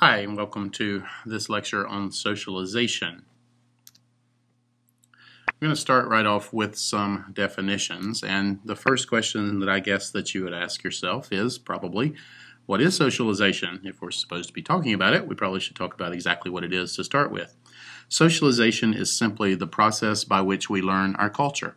Hi, and welcome to this lecture on socialization. I'm going to start right off with some definitions, and the first question that I guess that you would ask yourself is probably, what is socialization? If we're supposed to be talking about it, we probably should talk about exactly what it is to start with. Socialization is simply the process by which we learn our culture.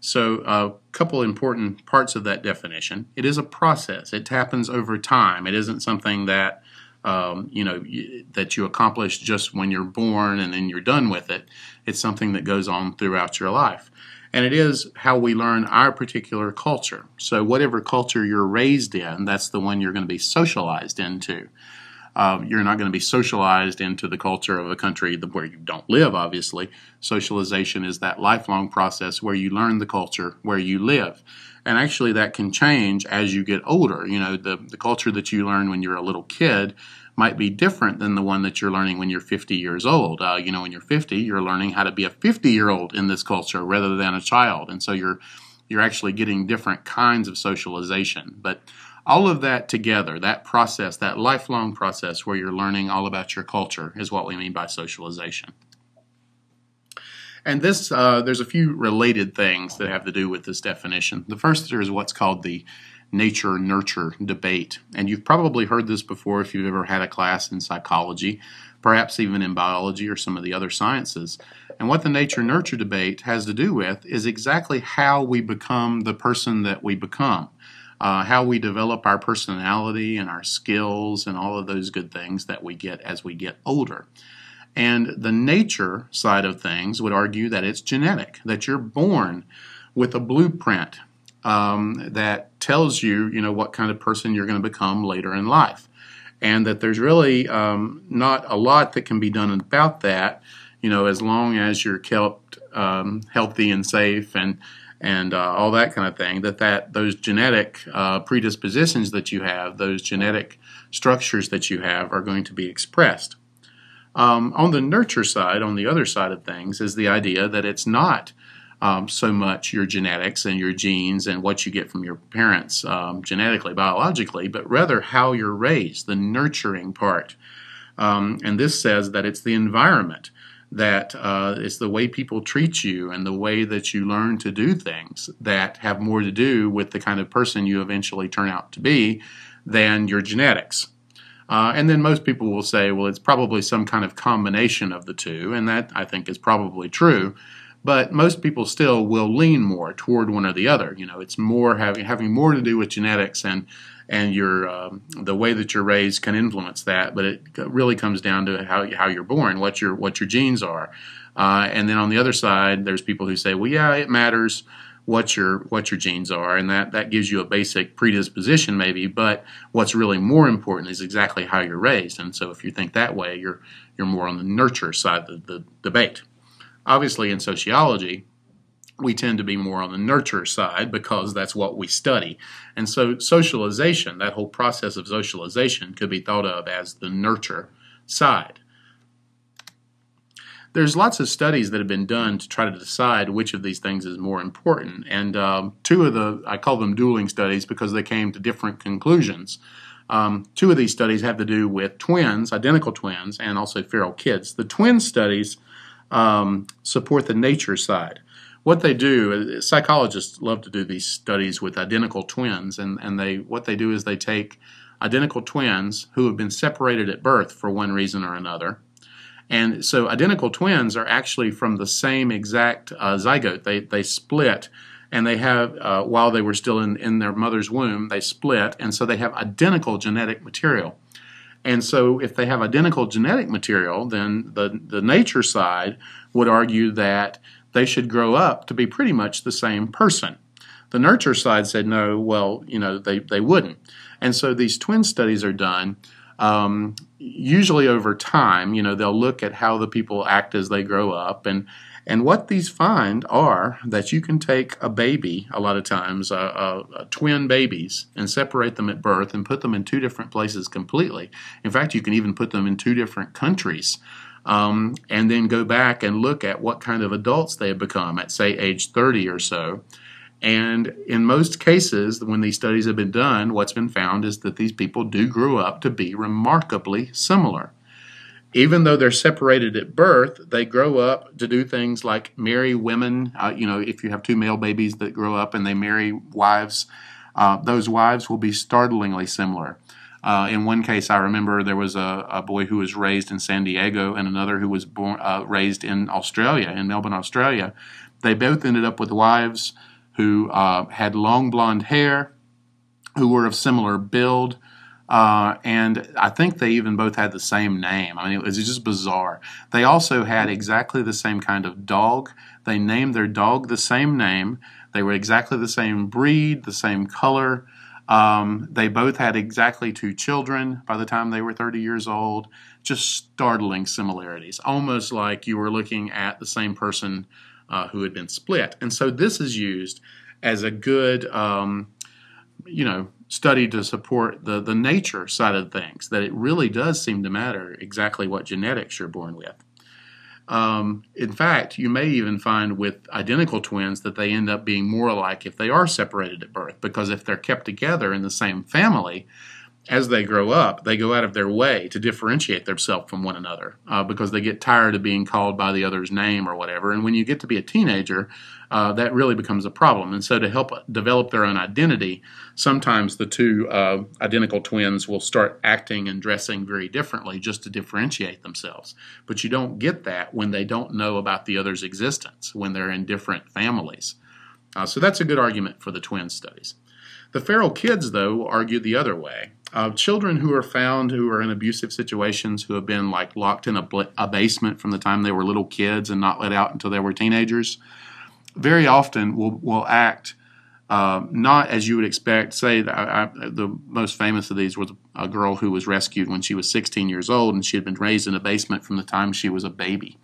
So a couple important parts of that definition. It is a process. It happens over time. It isn't something that that you accomplish just when you're born and then you're done with it. It's something that goes on throughout your life. And it is how we learn our particular culture. So whatever culture you're raised in, that's the one you're going to be socialized into. You're not going to be socialized into the culture of a country where you don't live, obviously. Socialization is that lifelong process where you learn the culture where you live. And actually that can change as you get older. You know, the culture that you learn when you're a little kid might be different than the one that you're learning when you're 50 years old. When you're 50, you're learning how to be a 50-year-old in this culture rather than a child. And so you're actually getting different kinds of socialization. But all of that together, that process, that lifelong process where you're learning all about your culture is what we mean by socialization. And this, there's a few related things that have to do with this definition. The first is what's called the nature-nurture debate. And you've probably heard this before if you've ever had a class in psychology, perhaps even in biology or some of the other sciences. And what the nature-nurture debate has to do with is exactly how we become the person that we become. How we develop our personality and our skills and all of those good things that we get as we get older. And the nature side of things would argue that it's genetic, that you're born with a blueprint that tells you, what kind of person you're going to become later in life. And that there's really not a lot that can be done about that, as long as you're kept healthy and safe and all that kind of thing, those genetic predispositions that you have, those genetic structures that you have are going to be expressed. On the nurture side, on the other side of things, is the idea that it's not so much your genetics and your genes and what you get from your parents genetically, biologically, but rather how you're raised, the nurturing part. And this says that it's the environment, that it's the way people treat you and the way that you learn to do things that have more to do with the kind of person you eventually turn out to be than your genetics. And then most people will say, well, it's probably some kind of combination of the two, and that I think is probably true. But most people still will lean more toward one or the other. It's more having more to do with genetics, and your the way that you're raised can influence that. But it really comes down to how you're born, what your genes are. And then on the other side, there's people who say, well, yeah, it matters what your genes are, and that gives you a basic predisposition maybe, but what's really more important is exactly how you're raised. And so if you think that way, you're more on the nurture side of the debate. Obviously in sociology, we tend to be more on the nurture side because that's what we study. And so socialization, that whole process of socialization, could be thought of as the nurture side. There's lots of studies that have been done to try to decide which of these things is more important. And I call them dueling studies because they came to different conclusions. Two of these studies have to do with twins, identical twins, and also feral kids. The twin studies support the nature side. What they do, psychologists love to do these studies with identical twins, and what they do is they take identical twins who have been separated at birth for one reason or another. And so identical twins are actually from the same exact zygote. They split, and they have, while they were still in their mother's womb, they split, and so they have identical genetic material. And so if they have identical genetic material, then the nature side would argue that they should grow up to be pretty much the same person. The nurture side said no, well, they wouldn't. And so these twin studies are done usually over time. They'll look at how the people act as they grow up, and what these find are that you can take a baby, a lot of times twin babies, and separate them at birth and put them in two different places completely. In fact, you can even put them in two different countries, and then go back and look at what kind of adults they have become at, say, age 30 or so. And in most cases, when these studies have been done, what's been found is that these people do grow up to be remarkably similar. Even though they're separated at birth, they grow up to do things like marry women. If you have two male babies that grow up and they marry wives, those wives will be startlingly similar. In one case, I remember there was a boy who was raised in San Diego and another who was raised in Australia, in Melbourne, Australia. They both ended up with wives who had long blonde hair, who were of similar build, and I think they even both had the same name. I mean, it was just bizarre. They also had exactly the same kind of dog. They named their dog the same name. They were exactly the same breed, the same color. They both had exactly 2 children by the time they were 30 years old. Just startling similarities, almost like you were looking at the same person who had been split. And so this is used as a good, study to support the nature side of things, that it really does seem to matter exactly what genetics you're born with. In fact, you may even find with identical twins that they end up being more alike if they are separated at birth, because if they're kept together in the same family, as they grow up, they go out of their way to differentiate themselves from one another because they get tired of being called by the other's name or whatever. And when you get to be a teenager, that really becomes a problem. And so to help develop their own identity, sometimes the 2 identical twins will start acting and dressing very differently just to differentiate themselves. But you don't get that when they don't know about the other's existence, when they're in different families. So that's a good argument for the twin studies. The feral kids, though, argue the other way. Children who are found who are in abusive situations, who have been locked in a basement from the time they were little kids and not let out until they were teenagers, very often will act not as you would expect. Say, the most famous of these was a girl who was rescued when she was 16 years old, and she had been raised in a basement from the time she was a baby.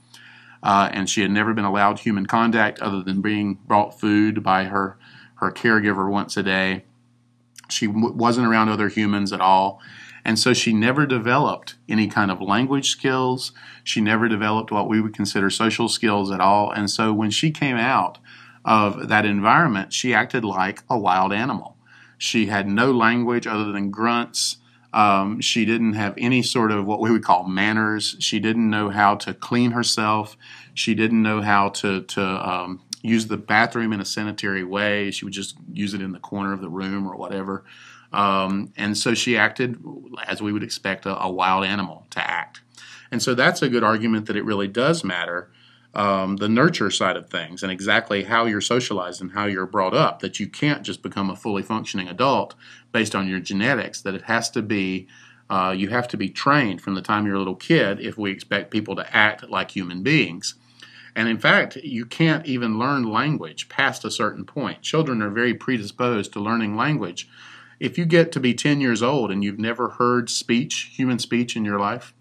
And she had never been allowed human contact other than being brought food by her caregiver once a day. She wasn't around other humans at all. And so she never developed any kind of language skills. She never developed what we would consider social skills at all. And so when she came out of that environment, she acted like a wild animal. She had no language other than grunts. She didn't have any sort of what we would call manners. She didn't know how to clean herself. She didn't know how to use the bathroom in a sanitary way. She would just use it in the corner of the room or whatever. And so she acted as we would expect a wild animal to act. And so that's a good argument that it really does matter, the nurture side of things and exactly how you're socialized and how you're brought up, that you can't just become a fully functioning adult based on your genetics, that it has to be, you have to be trained from the time you're a little kid if we expect people to act like human beings. And in fact, you can't even learn language past a certain point. Children are very predisposed to learning language. If you get to be 10 years old and you've never heard speech, human speech in your life,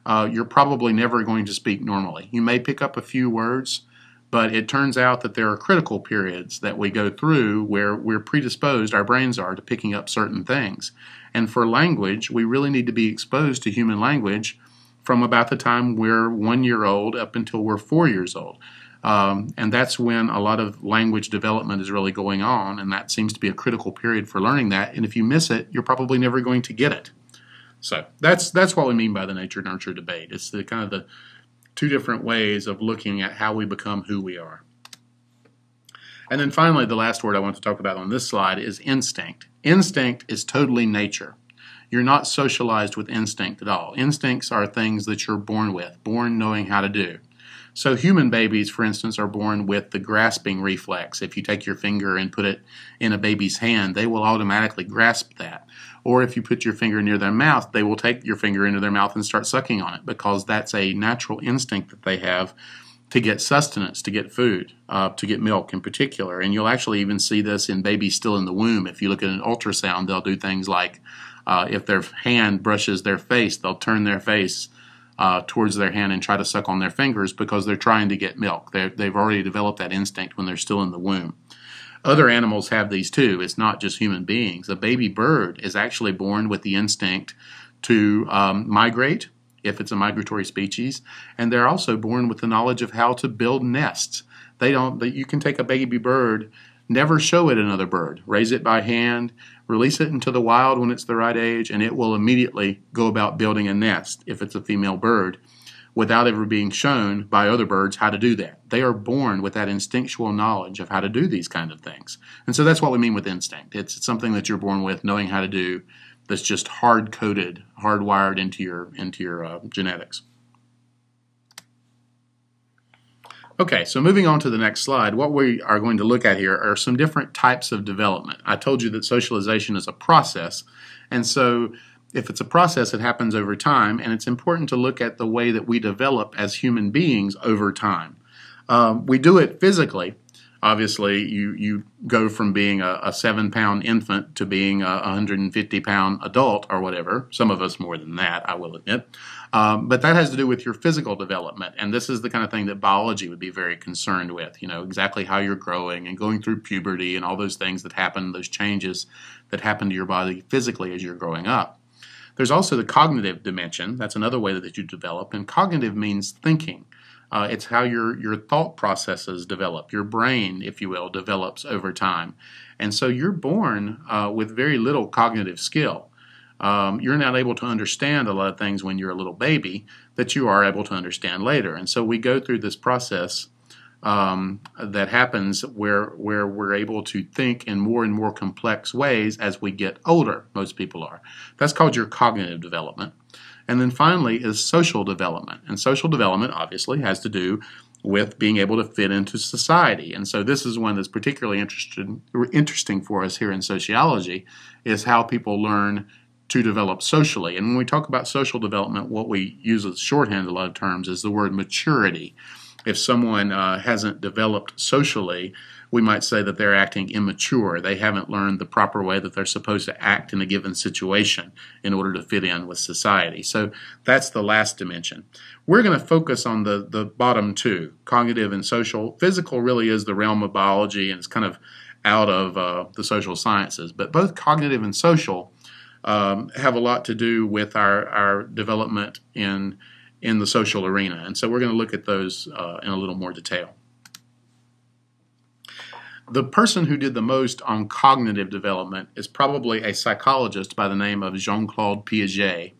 you're probably never going to speak normally. You may pick up a few words, but it turns out that there are critical periods that we go through where we're predisposed, our brains are, to picking up certain things. And for language, we really need to be exposed to human language from about the time we're 1 year old up until we're 4 years old. And that's when a lot of language development is really going on, and that seems to be a critical period for learning that. And if you miss it, you're probably never going to get it. So that's what we mean by the nature-nurture debate. It's the kind of the 2 different ways of looking at how we become who we are. And then finally, the last word I want to talk about on this slide is instinct. Instinct is totally nature. You're not socialized with instinct at all. Instincts are things that you're born with, born knowing how to do. So human babies, for instance, are born with the grasping reflex. If you take your finger and put it in a baby's hand, they will automatically grasp that. Or if you put your finger near their mouth, they will take your finger into their mouth and start sucking on it, because that's a natural instinct that they have to get sustenance, to get food, to get milk in particular. And you'll actually even see this in babies still in the womb. If you look at an ultrasound, they'll do things like if their hand brushes their face, they'll turn their face towards their hand and try to suck on their fingers because they're trying to get milk. They've already developed that instinct when they're still in the womb. Other animals have these too. It's not just human beings. A baby bird is actually born with the instinct to migrate, if it's a migratory species, and they're also born with the knowledge of how to build nests. You can take a baby bird Never show it another bird. Raise it by hand, release it into the wild when it's the right age, and it will immediately go about building a nest if it's a female bird without ever being shown by other birds how to do that. They are born with that instinctual knowledge of how to do these kind of things. And so that's what we mean with instinct. It's something that you're born with, knowing how to do, that's just hard-coded, hardwired into your genetics. Okay, so moving on to the next slide, what we are going to look at here are some different types of development. I told you that socialization is a process, and so if it's a process, it happens over time, and it's important to look at the way that we develop as human beings over time. We do it physically. Obviously, you go from being a 7-pound infant to being a 150-pound adult or whatever. Some of us more than that, I will admit. But that has to do with your physical development, and this is the kind of thing that biology would be very concerned with, you know, exactly how you're growing and going through puberty and all those things that happen, those changes that happen to your body physically as you're growing up. There's also the cognitive dimension. That's another way that you develop, and cognitive means thinking. It's how your thought processes develop. Your brain, if you will, develops over time. And so you're born with very little cognitive skill. You're not able to understand a lot of things when you're a little baby that you are able to understand later. And so we go through this process that happens where we're able to think in more and more complex ways as we get older. Most people are. That's called your cognitive development. And then finally is social development. And social development obviously has to do with being able to fit into society. And so this is one that's particularly interesting for us here in sociology, is how people learn to develop socially. And when we talk about social development, what we use as shorthand a lot of terms is the word maturity. If someone hasn't developed socially, we might say that they're acting immature. They haven't learned the proper way that they're supposed to act in a given situation in order to fit in with society. So that's the last dimension. We're going to focus on the bottom two, cognitive and social. Physical really is the realm of biology, and it's kind of out of the social sciences. But both cognitive and social have a lot to do with our development in the social arena. And so we're going to look at those in a little more detail. The person who did the most on cognitive development is probably a psychologist by the name of Jean-Claude Piaget.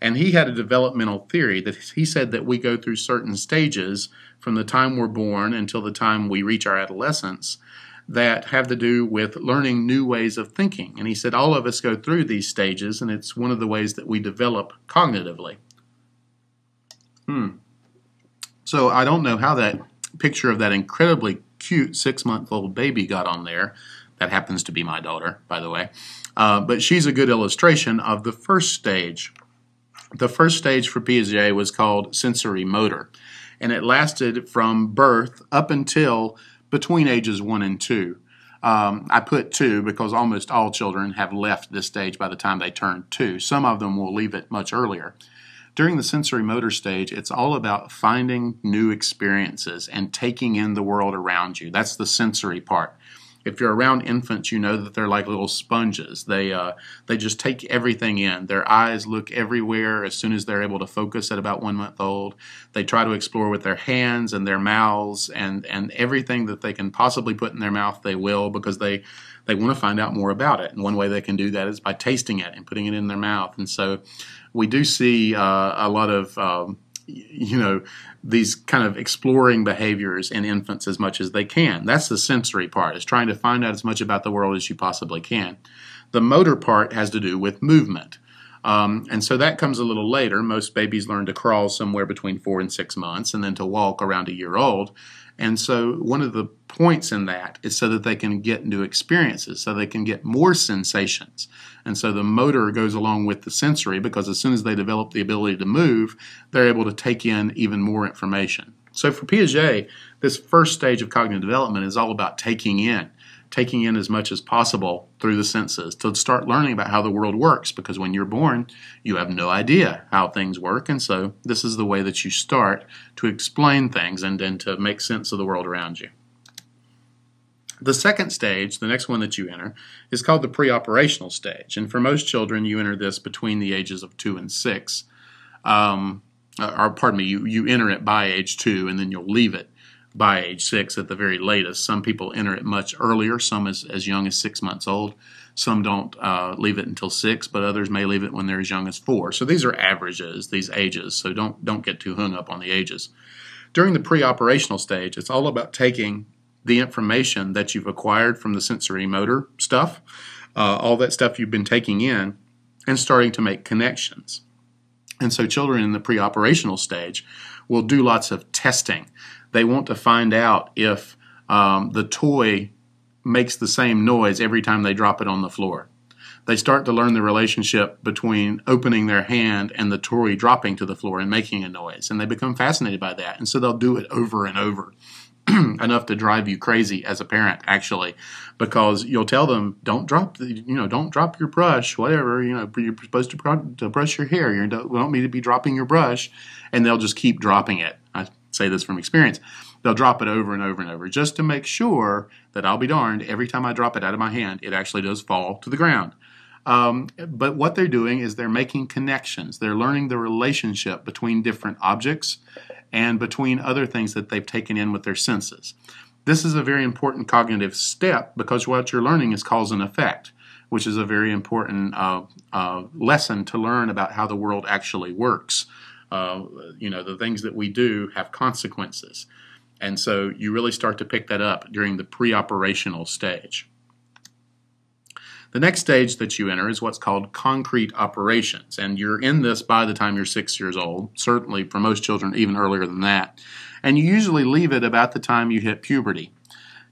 And he had a developmental theory that he said that we go through certain stages from the time we're born until the time we reach our adolescence that have to do with learning new ways of thinking. And he said all of us go through these stages, and it's one of the ways that we develop cognitively. So I don't know how that picture of that incredibly cute 6-month-old baby got on there. That happens to be my daughter, by the way. But she's a good illustration of the first stage. The first stage for Piaget was called sensory motor, and it lasted from birth up until between ages 1 and 2. I put 2 because almost all children have left this stage by the time they turn 2. Some of them will leave it much earlier. During the sensory motor stage, it's all about finding new experiences and taking in the world around you. That's the sensory part. If you're around infants, you know that they're like little sponges. They just take everything in. Their eyes look everywhere as soon as they're able to focus at about 1 month old. They try to explore with their hands and their mouths, and everything that they can possibly put in their mouth they will, because they want to find out more about it. And one way they can do that is by tasting it and putting it in their mouth. And so we do see a lot of these kind of exploring behaviors in infants as much as they can. That's the sensory part, is trying to find out as much about the world as you possibly can. The motor part has to do with movement. And so that comes a little later. Most babies learn to crawl somewhere between 4 and 6 months, and then to walk around 1 year old. And so one of the points in that is so that they can get new experiences, so they can get more sensations. And so the motor goes along with the sensory, because as soon as they develop the ability to move, they're able to take in even more information. So for Piaget, this first stage of cognitive development is all about taking in as much as possible through the senses to start learning about how the world works, because when you're born, you have no idea how things work, and so this is the way that you start to explain things and then to make sense of the world around you. The second stage, the next one that you enter, is called the pre-operational stage, and for most children, you enter this between the ages of 2 and 6. You enter it by age 2, and then you'll leave it by age 6 at the very latest. Some people enter it much earlier, some as young as 6 months old. Some don't leave it until 6, but others may leave it when they're as young as 4. So these are averages, these ages, so don't get too hung up on the ages. During the pre-operational stage, it's all about taking the information that you've acquired from the sensory motor stuff, all that stuff you've been taking in, and starting to make connections. And so children in the pre-operational stage will do lots of testing. They want to find out if the toy makes the same noise every time they drop it on the floor. They start to learn the relationship between opening their hand and the toy dropping to the floor and making a noise, and they become fascinated by that. And so they'll do it over and over, enough to drive you crazy as a parent, actually, because you'll tell them, don't drop your brush, whatever, you're supposed to brush your hair. You don't want me to be dropping your brush, and they'll just keep dropping it. I say this from experience. They'll drop it over and over and over just to make sure that, I'll be darned, every time I drop it out of my hand, it actually does fall to the ground. But what they're doing is they're making connections. They're learning the relationship between different objects and between other things that they've taken in with their senses. This is a very important cognitive step because what you're learning is cause and effect, which is a very important lesson to learn about how the world actually works. The things that we do have consequences. And so you really start to pick that up during the pre-operational stage. The next stage that you enter is what's called concrete operations, and you're in this by the time you're 6 years old, certainly for most children even earlier than that, and you usually leave it about the time you hit puberty.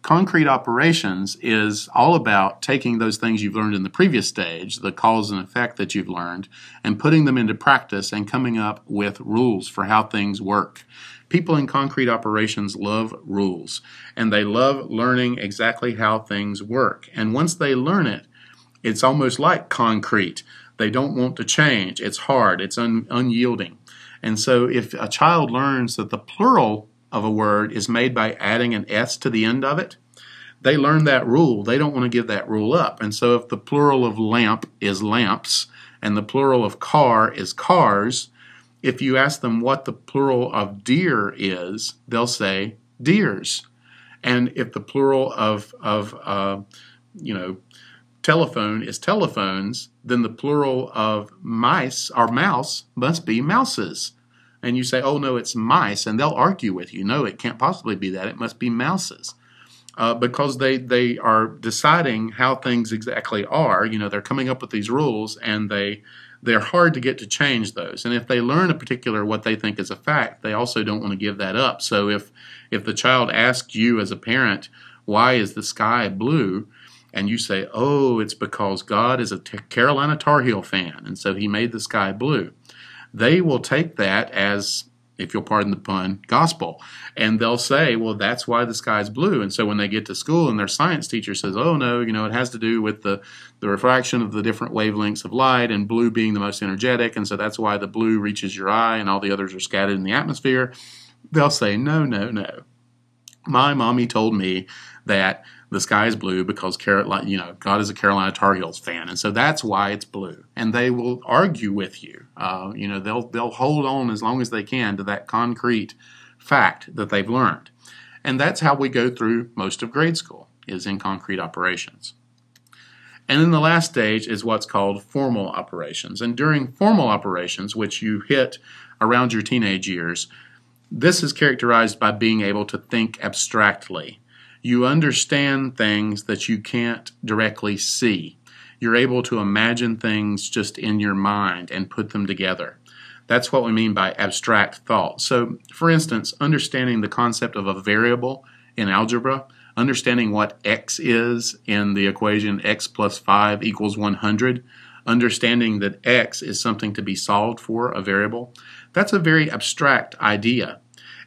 Concrete operations is all about taking those things you've learned in the previous stage, the cause and effect that you've learned, and putting them into practice and coming up with rules for how things work. People in concrete operations love rules, and they love learning exactly how things work. And once they learn it, it's almost like concrete. They don't want to change. It's hard. It's unyielding. And so if a child learns that the plural of a word is made by adding an S to the end of it, they learn that rule. They don't want to give that rule up. And so if the plural of lamp is lamps and the plural of car is cars, if you ask them what the plural of deer is, they'll say deers. And if the plural of telephone is telephones, then the plural of mice or mouse must be mouses. And you say, oh no, it's mice, and they'll argue with you. No, it can't possibly be that. It must be mouses. Because they are deciding how things exactly are. They're coming up with these rules, and they're hard to get to change those. And if they learn a particular what they think is a fact, they also don't want to give that up. So if the child asks you as a parent, why is the sky blue? And you say, oh, it's because God is a Carolina Tar Heel fan, and so he made the sky blue. They will take that as, if you'll pardon the pun, gospel. And they'll say, well, that's why the sky's blue. And so when they get to school and their science teacher says, oh, no, it has to do with the refraction of the different wavelengths of light, and blue being the most energetic, and so that's why the blue reaches your eye and all the others are scattered in the atmosphere, they'll say, no, no, no. My mommy told me that the sky is blue because God is a Carolina Tar Heels fan, and so that's why it's blue. And they will argue with you. They'll hold on as long as they can to that concrete fact that they've learned. And that's how we go through most of grade school, is in concrete operations. And then the last stage is what's called formal operations. And during formal operations, which you hit around your teenage years, this is characterized by being able to think abstractly. You understand things that you can't directly see. You're able to imagine things just in your mind and put them together. That's what we mean by abstract thought. So, for instance, understanding the concept of a variable in algebra, understanding what x is in the equation x plus 5 equals 100, understanding that x is something to be solved for, a variable, that's a very abstract idea.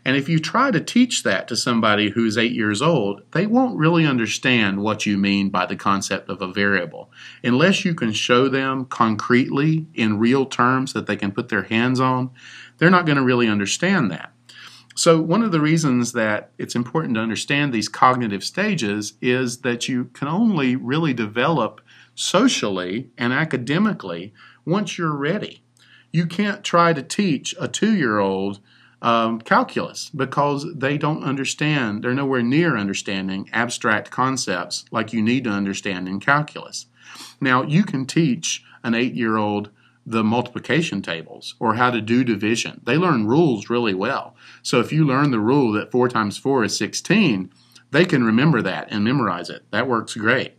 And if you try to teach that to somebody who's 8 years old, they won't really understand what you mean by the concept of a variable. Unless you can show them concretely in real terms that they can put their hands on, they're not going to really understand that. So one of the reasons that it's important to understand these cognitive stages is that you can only really develop socially and academically once you're ready. You can't try to teach a 2-year-old calculus because they don't understand, they're nowhere near understanding abstract concepts like you need to understand in calculus. Now, you can teach an 8-year-old the multiplication tables or how to do division. They learn rules really well. So if you learn the rule that 4 times 4 is 16, they can remember that and memorize it. That works great.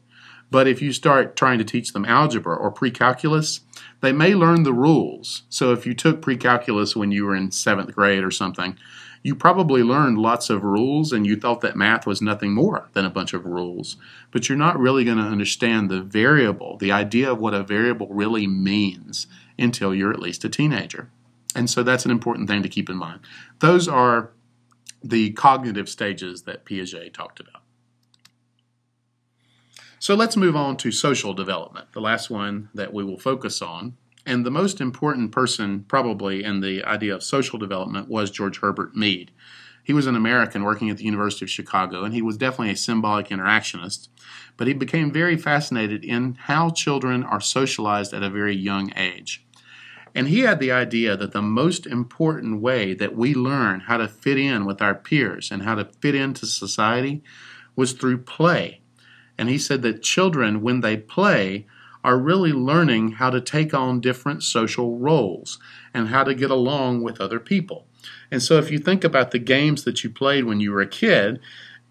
But if you start trying to teach them algebra or pre-calculus, they may learn the rules. So if you took pre-calculus when you were in 7th grade or something, you probably learned lots of rules and you thought that math was nothing more than a bunch of rules. But you're not really going to understand the variable, the idea of what a variable really means until you're at least a teenager. And so that's an important thing to keep in mind. Those are the cognitive stages that Piaget talked about. So let's move on to social development, the last one that we will focus on. And the most important person probably in the idea of social development was George Herbert Mead. He was an American working at the University of Chicago, and he was definitely a symbolic interactionist. But he became very fascinated in how children are socialized at a very young age. And he had the idea that the most important way that we learn how to fit in with our peers and how to fit into society was through play. And he said that children, when they play, are really learning how to take on different social roles and how to get along with other people. And so if you think about the games that you played when you were a kid,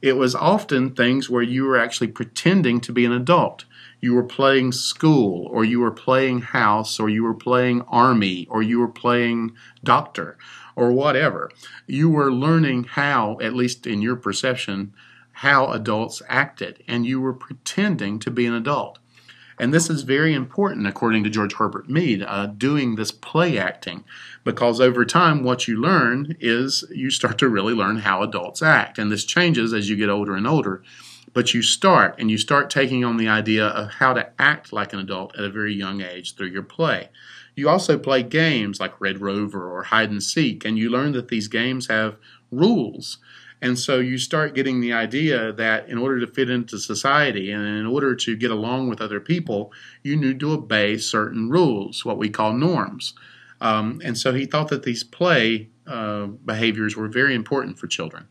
it was often things where you were actually pretending to be an adult. You were playing school, or you were playing house, or you were playing army, or you were playing doctor, or whatever. You were learning how, at least in your perception, how adults acted, and you were pretending to be an adult. And this is very important, according to George Herbert Mead, doing this play acting, because over time what you learn is you start to really learn how adults act. And this changes as you get older and older, but you start taking on the idea of how to act like an adult at a very young age through your play. You also play games like Red Rover or hide and seek, and you learn that these games have rules. And so you start getting the idea that in order to fit into society and in order to get along with other people, you need to obey certain rules, what we call norms. And so he thought that these play behaviors were very important for children.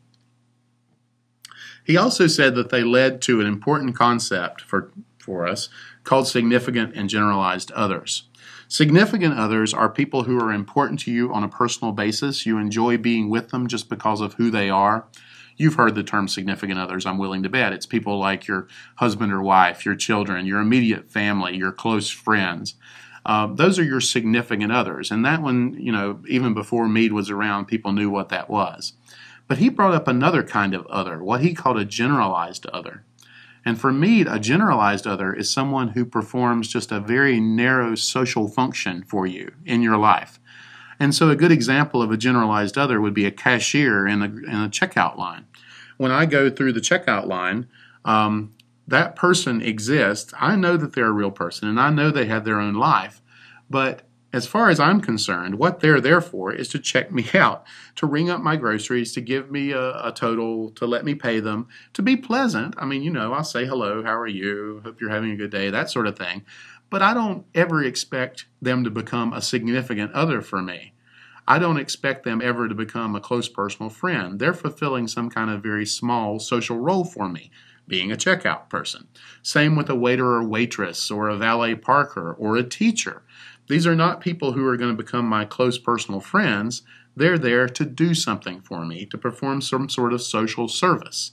He also said that they led to an important concept for us called significant and generalized others. Significant others are people who are important to you on a personal basis. You enjoy being with them just because of who they are. You've heard the term significant others, I'm willing to bet. It's people like your husband or wife, your children, your immediate family, your close friends. Those are your significant others. And that one, even before Mead was around, people knew what that was. But he brought up another kind of other, what he called a generalized other. And for Mead, a generalized other is someone who performs just a very narrow social function for you in your life. And so a good example of a generalized other would be a cashier in a checkout line. When I go through the checkout line, that person exists. I know that they're a real person, and I know they have their own life. But as far as I'm concerned, what they're there for is to check me out, to ring up my groceries, to give me a total, to let me pay them, to be pleasant. I mean, I'll say hello, how are you, hope you're having a good day, that sort of thing. But I don't ever expect them to become a significant other for me. I don't expect them ever to become a close personal friend. They're fulfilling some kind of very small social role for me, being a checkout person. Same with a waiter or waitress or a valet parker or a teacher. These are not people who are going to become my close personal friends. They're there to do something for me, to perform some sort of social service.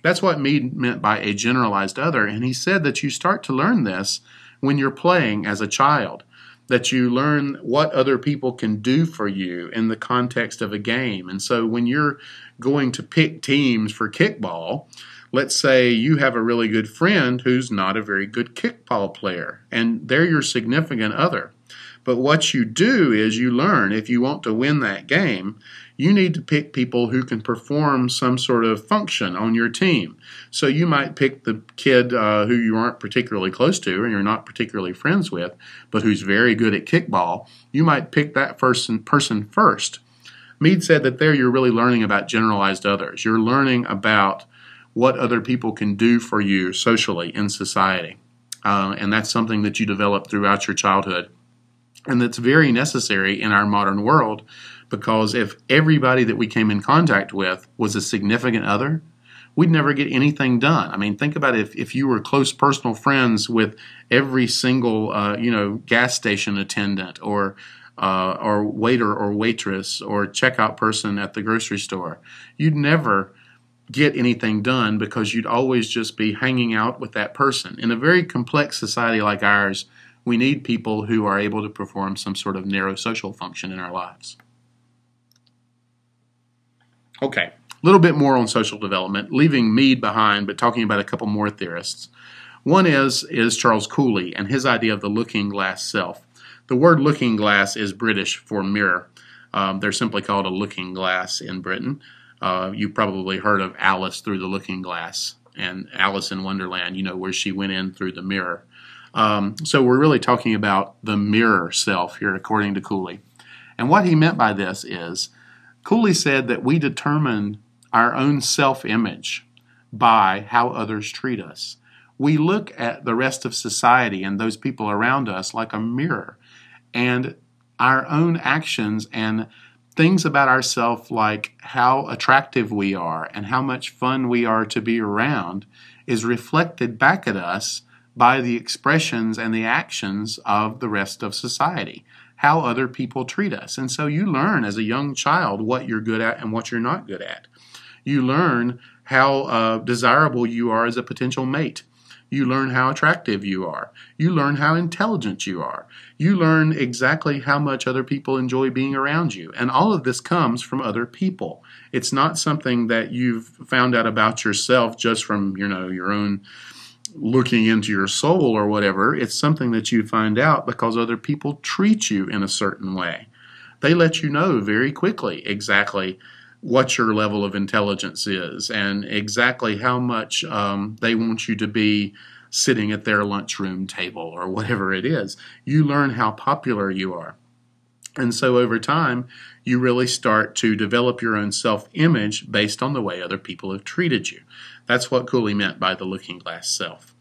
That's what Mead meant by a generalized other, and he said that you start to learn this when you're playing as a child, that you learn what other people can do for you in the context of a game. And so when you're going to pick teams for kickball, let's say you have a really good friend who's not a very good kickball player, and they're your significant other. But what you do is you learn, if you want to win that game, you need to pick people who can perform some sort of function on your team. So you might pick the kid who you aren't particularly close to and you're not particularly friends with, but who's very good at kickball. You might pick that person first. Mead said that there you're really learning about generalized others. You're learning about what other people can do for you socially in society. And that's something that you develop throughout your childhood. And that's very necessary in our modern world, because if everybody that we came in contact with was a significant other, we'd never get anything done. I mean, think about if you were close personal friends with every single, gas station attendant or waiter or waitress or checkout person at the grocery store. You'd never get anything done because you'd always just be hanging out with that person. In a very complex society like ours, we need people who are able to perform some sort of narrow social function in our lives. Okay, a little bit more on social development, leaving Mead behind, but talking about a couple more theorists. One is Charles Cooley and his idea of the looking glass self. The word looking glass is British for mirror. They're simply called a looking glass in Britain. You've probably heard of Alice through the looking glass and Alice in Wonderland, where she went in through the mirror. So we're really talking about the mirror self here, according to Cooley. And what he meant by this is, Cooley said that we determine our own self-image by how others treat us. We look at the rest of society and those people around us like a mirror, and our own actions and things about ourselves, like how attractive we are and how much fun we are to be around, is reflected back at us by the expressions and the actions of the rest of society, how other people treat us. And so you learn as a young child what you're good at and what you're not good at. You learn how desirable you are as a potential mate. You learn how attractive you are. You learn how intelligent you are. You learn exactly how much other people enjoy being around you. And all of this comes from other people. It's not something that you've found out about yourself just from, your own looking into your soul or whatever. It's something that you find out because other people treat you in a certain way. They let you know very quickly exactly what your level of intelligence is and exactly how much they want you to be sitting at their lunchroom table or whatever it is. You learn how popular you are. And so over time, you really start to develop your own self-image based on the way other people have treated you. That's what Cooley meant by the looking glass self.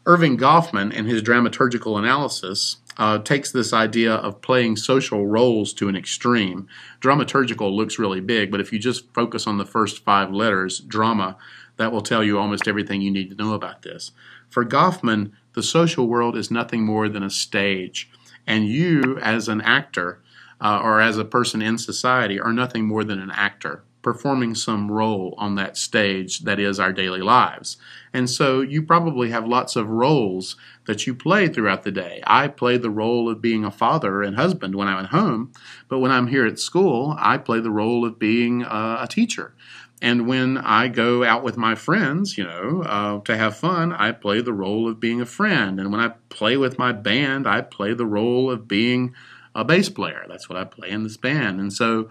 Irving Goffman, in his dramaturgical analysis, takes this idea of playing social roles to an extreme. Dramaturgical looks really big, but if you just focus on the first 5 letters, drama, that will tell you almost everything you need to know about this. For Goffman, the social world is nothing more than a stage, and you as an actor or as a person in society are nothing more than an actor performing some role on that stage that is our daily lives. And so you probably have lots of roles that you play throughout the day. I play the role of being a father and husband when I'm at home, but when I'm here at school, I play the role of being a teacher. And when I go out with my friends, to have fun, I play the role of being a friend. And when I play with my band, I play the role of being a bass player. That's what I play in this band. And so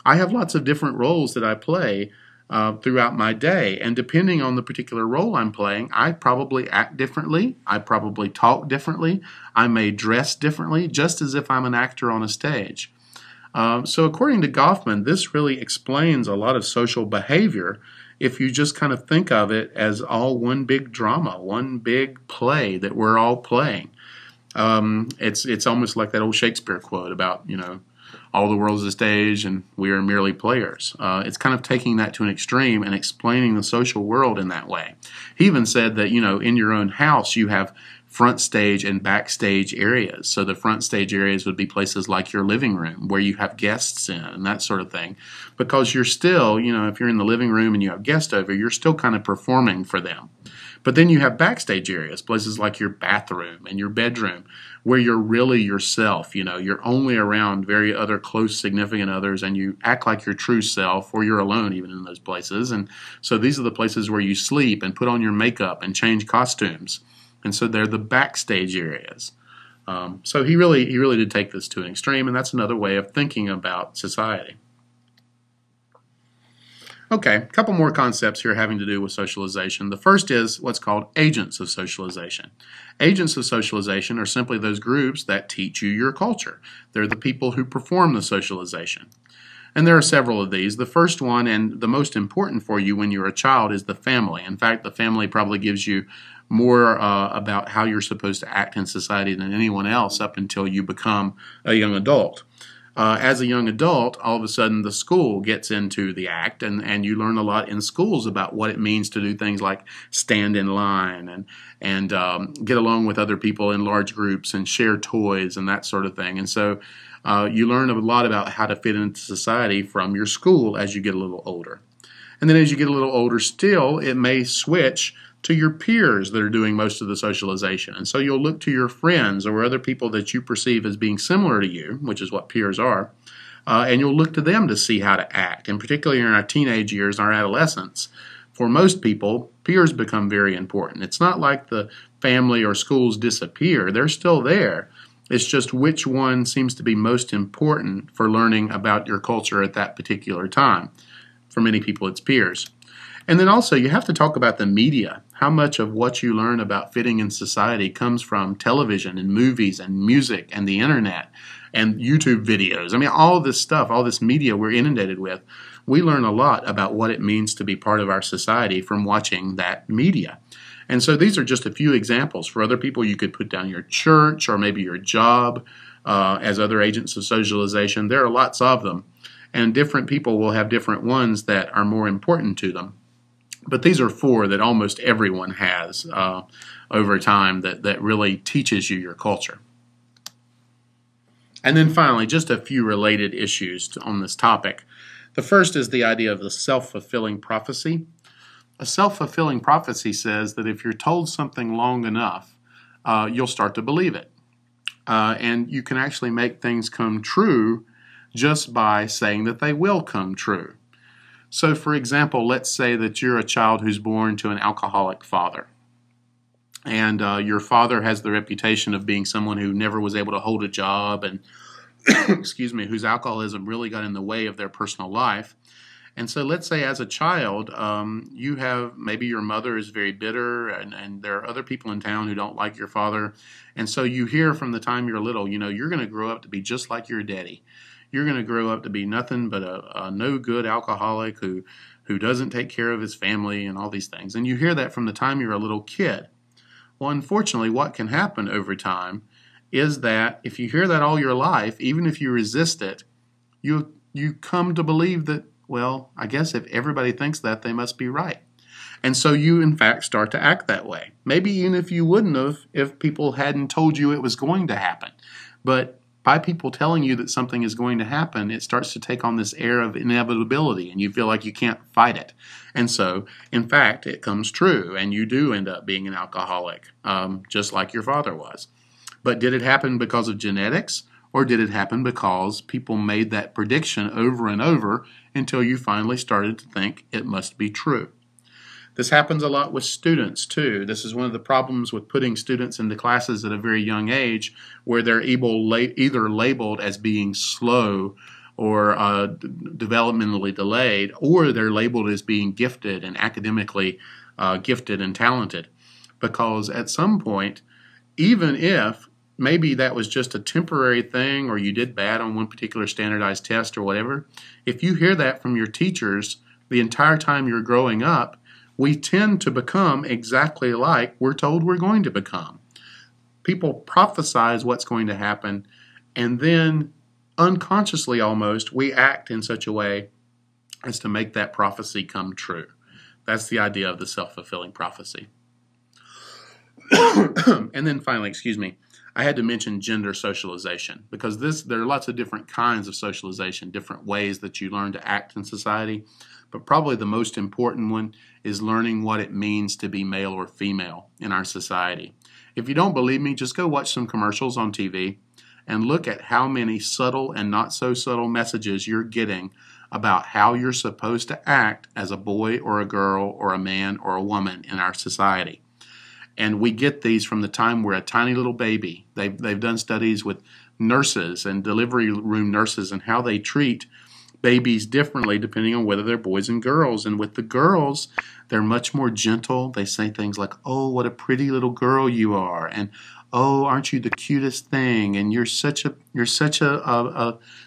I have lots of different roles that I play throughout my day. And depending on the particular role I'm playing, I probably act differently. I probably talk differently. I may dress differently, just as if I'm an actor on a stage. So according to Goffman, this really explains a lot of social behavior if you just kind of think of it as all one big drama, one big play that we're all playing. It's almost like that old Shakespeare quote about, all the world is a stage and we are merely players. It's kind of taking that to an extreme and explaining the social world in that way. He even said that, in your own house you have front stage and backstage areas. So the front stage areas would be places like your living room where you have guests in and that sort of thing. Because you're still, if you're in the living room and you have guests over, you're still kind of performing for them. But then you have backstage areas, places like your bathroom and your bedroom, where you're really yourself. You're only around very other close, significant others, and you act like your true self, or you're alone even in those places. And so these are the places where you sleep and put on your makeup and change costumes. And so they're the backstage areas. So he really did take this to an extreme, and that's another way of thinking about society. Okay, a couple more concepts here having to do with socialization. The first is what's called agents of socialization. Agents of socialization are simply those groups that teach you your culture. They're the people who perform the socialization. And there are several of these. The first one, and the most important for you when you're a child, is the family. In fact, the family probably gives you more about how you're supposed to act in society than anyone else up until you become a young adult. As a young adult, all of a sudden the school gets into the act, and you learn a lot in schools about what it means to do things like stand in line and get along with other people in large groups and share toys and that sort of thing. And so you learn a lot about how to fit into society from your school as you get a little older. And then as you get a little older still, it may switch to your peers that are doing most of the socialization. And so you'll look to your friends or other people that you perceive as being similar to you, which is what peers are, and you'll look to them to see how to act. And particularly in our teenage years, our adolescence, for most people, peers become very important. It's not like the family or schools disappear. They're still there. It's just which one seems to be most important for learning about your culture at that particular time. For many people, it's peers. And then also, you have to talk about the media. How much of what you learn about fitting in society comes from television and movies and music and the internet and YouTube videos. I mean, all this stuff, all this media we're inundated with, we learn a lot about what it means to be part of our society from watching that media. And so these are just a few examples. For other people, you could put down your church or maybe your job as other agents of socialization. There are lots of them. And different people will have different ones that are more important to them. But these are four that almost everyone has over time that really teaches you your culture. And then finally, just a few related issues on this topic. The first is the idea of the self-fulfilling prophecy. A self-fulfilling prophecy says that if you're told something long enough, you'll start to believe it. And you can actually make things come true just by saying that they will come true. So, for example, let's say that you're a child who's born to an alcoholic father. And your father has the reputation of being someone who never was able to hold a job and, excuse me, whose alcoholism really got in the way of their personal life. And so let's say as a child, you have, maybe your mother is very bitter and there are other people in town who don't like your father. And so you hear from the time you're little, you're going to grow up to be just like your daddy. You're going to grow up to be nothing but a no-good alcoholic who doesn't take care of his family and all these things. And you hear that from the time you're a little kid. Well, unfortunately, what can happen over time is that if you hear that all your life, even if you resist it, you come to believe that, well, I guess if everybody thinks that, they must be right. And so you, in fact, start to act that way. Maybe even if you wouldn't have if people hadn't told you it was going to happen. But by people telling you that something is going to happen, it starts to take on this air of inevitability, and you feel like you can't fight it. And so, in fact, it comes true, and you do end up being an alcoholic, just like your father was. But did it happen because of genetics, or did it happen because people made that prediction over and over until you finally started to think it must be true? This happens a lot with students, too. This is one of the problems with putting students into classes at a very young age where they're either labeled as being slow or developmentally delayed, or they're labeled as being gifted and academically gifted and talented. Because at some point, even if maybe that was just a temporary thing or you did bad on one particular standardized test or whatever, if you hear that from your teachers the entire time you're growing up, we tend to become exactly like we're told we're going to become. People prophesize what's going to happen, and then unconsciously almost, we act in such a way as to make that prophecy come true. That's the idea of the self-fulfilling prophecy. And then finally, I had to mention gender socialization because there are lots of different kinds of socialization, different ways that you learn to act in society. But probably the most important one is learning what it means to be male or female in our society. If you don't believe me, just go watch some commercials on TV and look at how many subtle and not so subtle messages you're getting about how you're supposed to act as a boy or a girl or a man or a woman in our society. And we get these from the time we're a tiny little baby. They've done studies with nurses and delivery room nurses and how they treat babies differently depending on whether they're boys and girls. And with the girls, they're much more gentle. They say things like, "Oh, what a pretty little girl you are," and oh, aren't you the cutest thing? And you're such a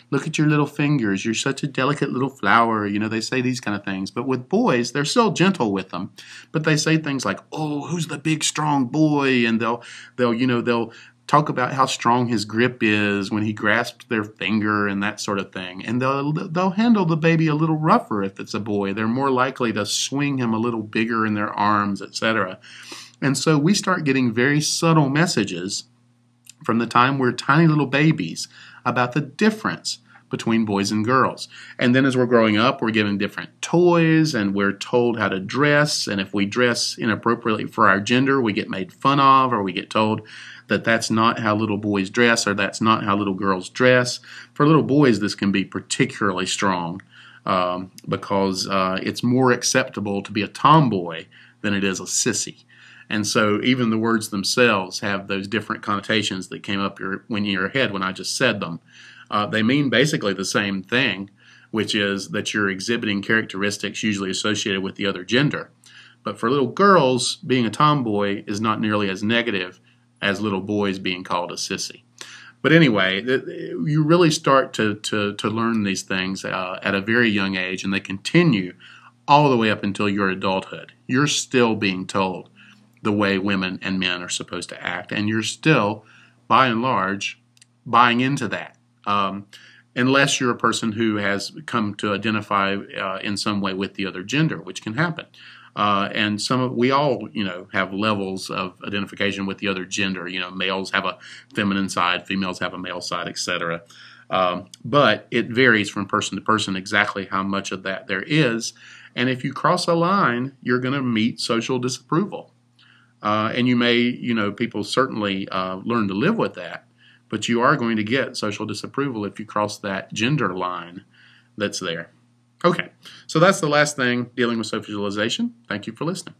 look at your little fingers. You're such a delicate little flower. You know, they say these kind of things. But with boys, they're still gentle with them. But they say things like, oh, who's the big, strong boy? And they'll talk about how strong his grip is when he grasps their finger and that sort of thing. And they'll handle the baby a little rougher if it's a boy. They're more likely to swing him a little bigger in their arms, etc. And so we start getting very subtle messages from the time we're tiny little babies about the difference between boys and girls. And then as we're growing up, we're given different toys and we're told how to dress. And if we dress inappropriately for our gender, we get made fun of, or we get told that that's not how little boys dress, or that's not how little girls dress. For little boys, this can be particularly strong because it's more acceptable to be a tomboy than it is a sissy. And so even the words themselves have those different connotations that came up in your head when I just said them. They mean basically the same thing, which is that you're exhibiting characteristics usually associated with the other gender. But for little girls, being a tomboy is not nearly as negative as little boys being called a sissy. But anyway, you really start to learn these things at a very young age, and they continue all the way up until your adulthood. You're still being told the way women and men are supposed to act, and you're still, by and large, buying into that. Unless you're a person who has come to identify in some way with the other gender, which can happen. And we all, have levels of identification with the other gender. Males have a feminine side, females have a male side, etc. But it varies from person to person exactly how much of that there is. And if you cross a line, you're going to meet social disapproval. And you may, people certainly learn to live with that. But you are going to get social disapproval if you cross that gender line that's there. Okay, so that's the last thing dealing with socialization. Thank you for listening.